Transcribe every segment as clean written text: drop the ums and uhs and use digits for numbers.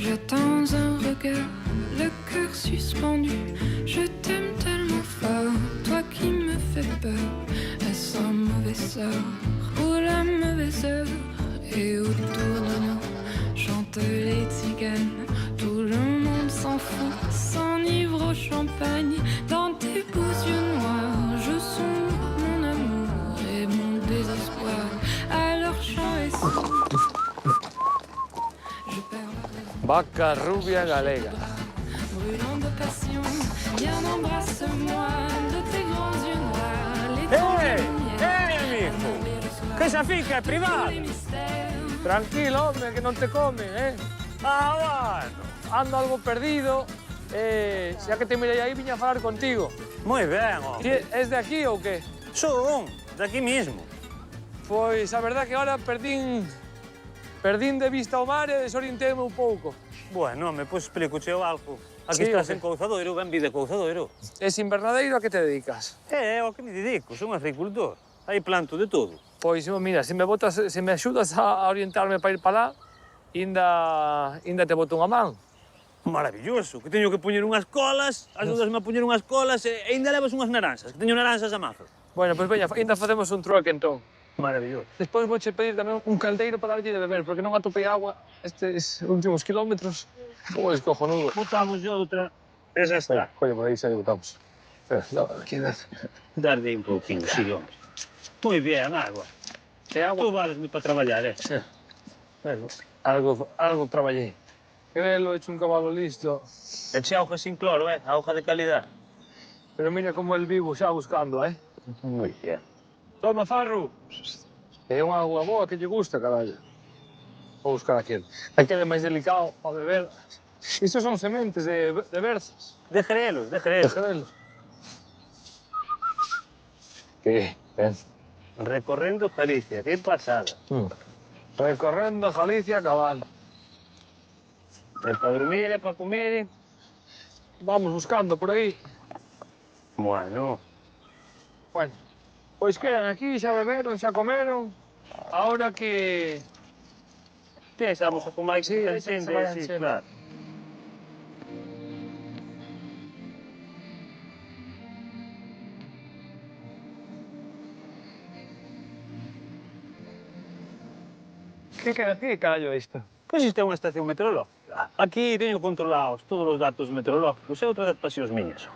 J'attends un regard, le cœur suspendu. Je t'aime tellement fort, toi qui me fais peur. Est-ce un mauvais sort ou la mauvaise heure? Et autour de nous chantent les tziganes. Tout le monde s'en fout, s'enivre au champagne. Dans tes beaux yeux noirs, je sonde mon amour et mon désespoir. Alors chant est sourd. Je perds la raison. Vaca rubia galega. Brûlant de passion, viens embrasse-moi de tes grands yeux noirs. Les amigo! Che esa finca è privata! Tranquilo, hombre, que non te comen, Ah, bueno, ando algo perdido. Xa que te mirei aí, viña a falar contigo. Moi ben, ó. Es de aquí ou que? Son, daqui mismo. Pois a verdad que ahora perdín de vista o mar e desorienteime un pouco. Bueno, home, pois explico cheo algo. Aquí Sí, estás ok. en Couzadoiro, ben vide Couzadoiro. Es invernadeiro a que te dedicas? Ao que me dedico, son agricultor. Aí planto de todo. Pois, mira, se me axudas a orientarme para ir para lá, inda te boto unha man. Maravilloso, que teño que poñer unhas colas, axudasme a poñer unhas colas e ainda levas unhas naranxas, que teño naranxas a mazo. Bueno, pois veña, inda facemos un trueque entón. Maravilloso. Despois vouche pedir tamén un caldeiro para darlle de beber, porque non atopei agua estes últimos kilómetros. Pois, cojonudo. Botamos outra. Esa está. Coño, por aí xa botamos. Espera, aquí das. Darlle un pouquinho, sí, hombre. Moi ben, agua. É agua? Tú valesme para traballar, Sí. Bueno, algo traballei. Crelo, hecho un cabalo listo. Eche auga sin cloro, auga de calidad. Pero mira como el vivo xa buscando, Moi ben. Toma, Farru. É unha agua boa que lle gusta, carallo. Vou buscar aquel. Aquel é máis delicado para beber. Isto son sementes de berzas. De gerelos, de De gerelos. gerelos. Que? Ben. Recorrendo Galicia, que pasada. Recorrendo Galicia a cabalo. É para dormir, é para comer. Vamos buscando por aí. Bueno. Bueno, pois quedan aquí, xa beberon, xa comeron. Ahora que... Pensamos con máis Sí, xente, se vayan sí, xente. claro. Que carallo é isto? Pois isto é unha estación meteorológica. Aquí teño controlados todos os datos meteorológicos e outras adaptacións miñas.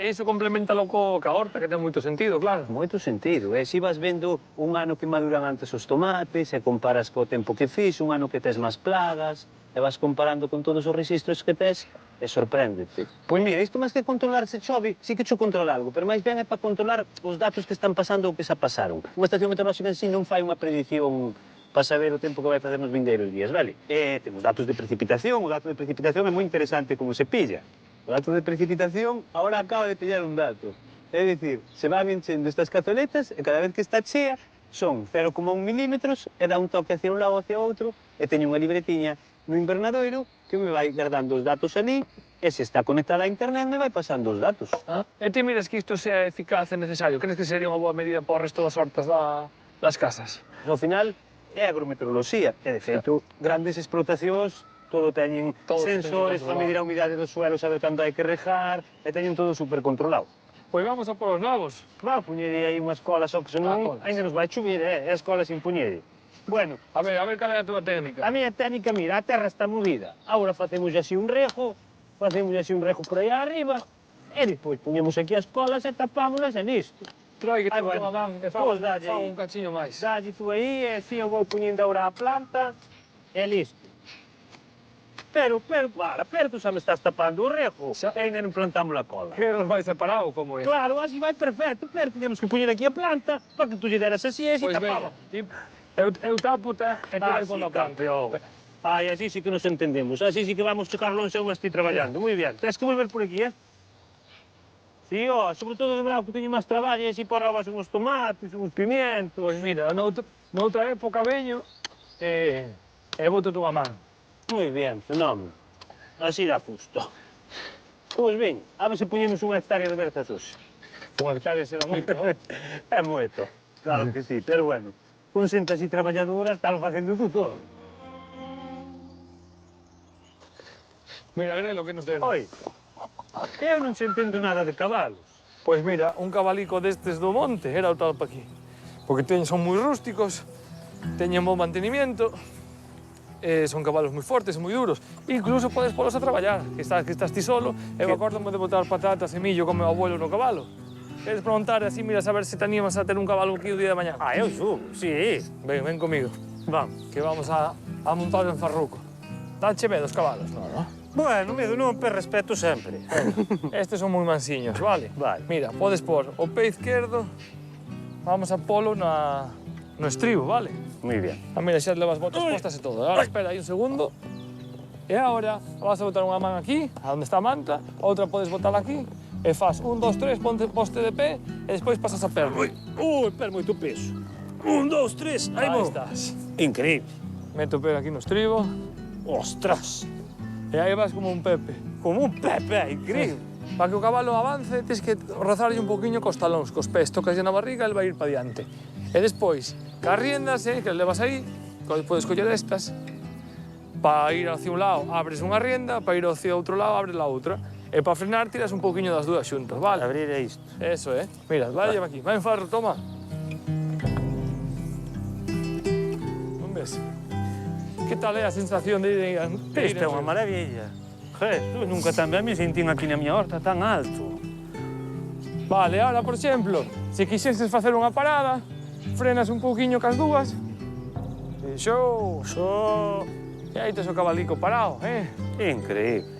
Iso complementalo ca horta, que ten moito sentido, claro. Moito sentido, si vas vendo un ano que maduran antes os tomates e comparas co tempo que fixo, un ano que tes máis plagas, e vas comparando con todos os registros que tes, e sorpréndete. Pois mira, isto máis que controlar se chove, sí que cho controla algo, pero máis ben é para controlar os datos que están pasando ou que xa pasaron. Unha estación meteorolóxica en sí non fai unha predición para saber o tempo que vai facer nos vindeiros días, vale? Temos datos de precipitación, o dato de precipitación é moi interesante como se pilla. O dato de precipitación, ahora acaba de pillar un dato. É dicir, se van enchendo estas cazoletas e cada vez que está chea son 0,1 milímetros e dá un toque hacia un lado ou hacia outro e teño unha libretiña no invernadoiro que me vai guardando os datos ali e se está conectada a internet me vai pasando os datos. E ti miras que isto sea eficaz e necesario? Crees que sería unha boa medida para o resto das hortas das casas? Ao final é agrometeoroloxía e, de feito, grandes explotacións todo teñen sensores para medir a humidade do suelo, saber cando hai que regar, e teñen todo super controlado. Pois vamos a por os novos. Va, puñerei aí unhas colas, só que senón ainda nos vai chuvir, e as colas sin puñere. Bueno, A ver cal é a túa técnica. a miña técnica, mira, a terra está movida. Agora facemos así un rejo por aí arriba, e despois puñemos aquí as colas e tapámolas e listo. Trai que Ai, tú bueno. a man e Pois dalle fa aí. un cachiño máis. Dalle tú aí, e así eu vou puñendo agora a planta, e listo. Pero, tú xa me estás tapando o rejo. Xa. E ainda non plantamos a cola. Que nos vai separado, como é? Claro, así vai perfecto, pero teníamos que poñer aquí a planta para que tú lle deras así e así Pois tapaba. veña, eu tapo-te e tú vai Sí, pondo a planta. campeón. Ai, así sí que nos entendemos, así sí que vamos chegar longe onde estoy traballando. Moi bien, tens que volver por aquí, Sí, sobre todo de verão que teño máis traballo, e así porrabas uns tomates, uns pimientos. Pois mira, noutra época veño e boto tú a man. Moi bien, fenómeno. Así dá justo. Pois ben, a ver se poñemos unha hectárea de berzas hoxe. Unha hectárea será moito, É moito, claro que sí, pero bueno, con xente así traballadora, estalo facendo tú todo. Mira, Grelo, que nos ten. Oi, eu non se entendo nada de cabalos. Pois mira, un cabalico destes do monte era o tal pa aquí. Porque son moi rústicos, teñen bon mantenimiento, son cabalos moi fortes e moi duros. Incluso podes polos a traballar, que estás ti solo, eu acórdome de botar patatas e millo con meu abuelo no cabalo. Queres preguntar así, mira, saber se te animas a ter un cabalo aquí o día de mañá? Ah, eu subo, sí. Ven comigo, Vamos. que vamos a montar en Farruco. Danche medo os cabalos, non? Bueno, medo non, pero respeto sempre. Estes son moi mansiños, vale? Vale. Mira, podes pôr o pé izquierdo, vamos a polo no estribo, vale? Moi bien. Ah, mira, xa levas botas postas e todo. Ahora, espera aí un segundo. E agora vas a botar unha man aquí, a onde está a manta, outra podes botar aquí, e faz 1, 2, 3, poste de pé, e despois pasas a perna. Per moito peso. 1, 2, 3, aí Aí vou. estás. Increíble. Meto o pé aquí no estribo, Ostras, e aí vas como un Pepe. como un Pepe, increíble. Para que o cabalo avance, tens que rozarlle un poquinho cos talóns, cos pés, tocaslle na barriga, el vai ir para diante. E despois, cas riendas, que levas aí, podes coller estas, para ir hacia un lado abres unha rienda, para ir hacia outro lado abres la outra. E para frenar tiras un poquinho das dúas xuntas, vale? Abrir é isto. Eso, Mira, vai aquí, vai en Farro, toma. Non ves? Que tal é a sensación de ir Isto é unha maravilla. Jesús, nunca tamén me sentín aquí na miña horta tan alto. Vale, ahora, por exemplo, se quixeses facer unha parada, frenas un pouquiño cas dúas, e xo, e aí tes o cabalico parado, Increíble.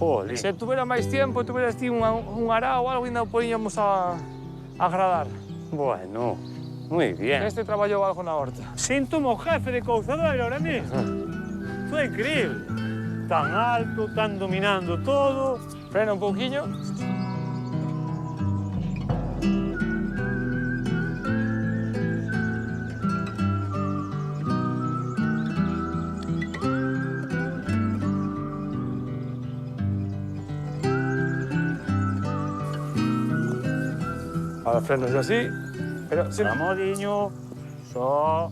Jolín. Se tuvera máis tempo, tuveras ti un arao ou algo, ainda o poñíamos a agradar. Bueno, moi bien. Este traballou algo na horta. Sinto o jefe de couzador ahora mismo. Isto é increíble. Tan alto, tan dominando todo. Frena un pouquiño. Ahora frenas así, pero sin... Ramodiño, só.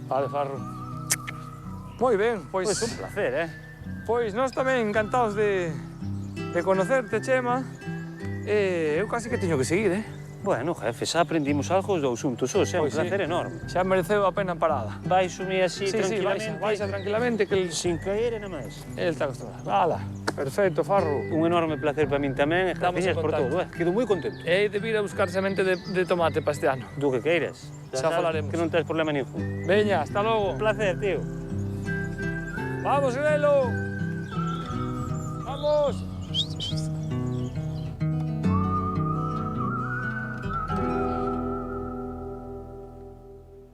Vale, Farro. Moi ben, pois... Pois un placer, Pois nós tamén encantados de conocerte, Chema. Eu casi que teño que seguir, Bueno, jefe, xa aprendimos algo os dous xuntos hoxe, é un Pois sí. placer enorme. Xa mereceu a pena a parada. Vai sumir así tranquilamente. Baixa tranquilamente que el Sin caer e nada máis. está acostumbrado. Vala, perfecto, Farro. Un enorme placer para min tamén, e Estamos gracias en por contacto. todo, Quedo moi contento. E de vir a buscar semente de tomate para este ano. Do que queiras. Xa sabes falaremos. Que non tens problema ningún. Veña, hasta logo. Un placer, tío. Vamos, Grelo.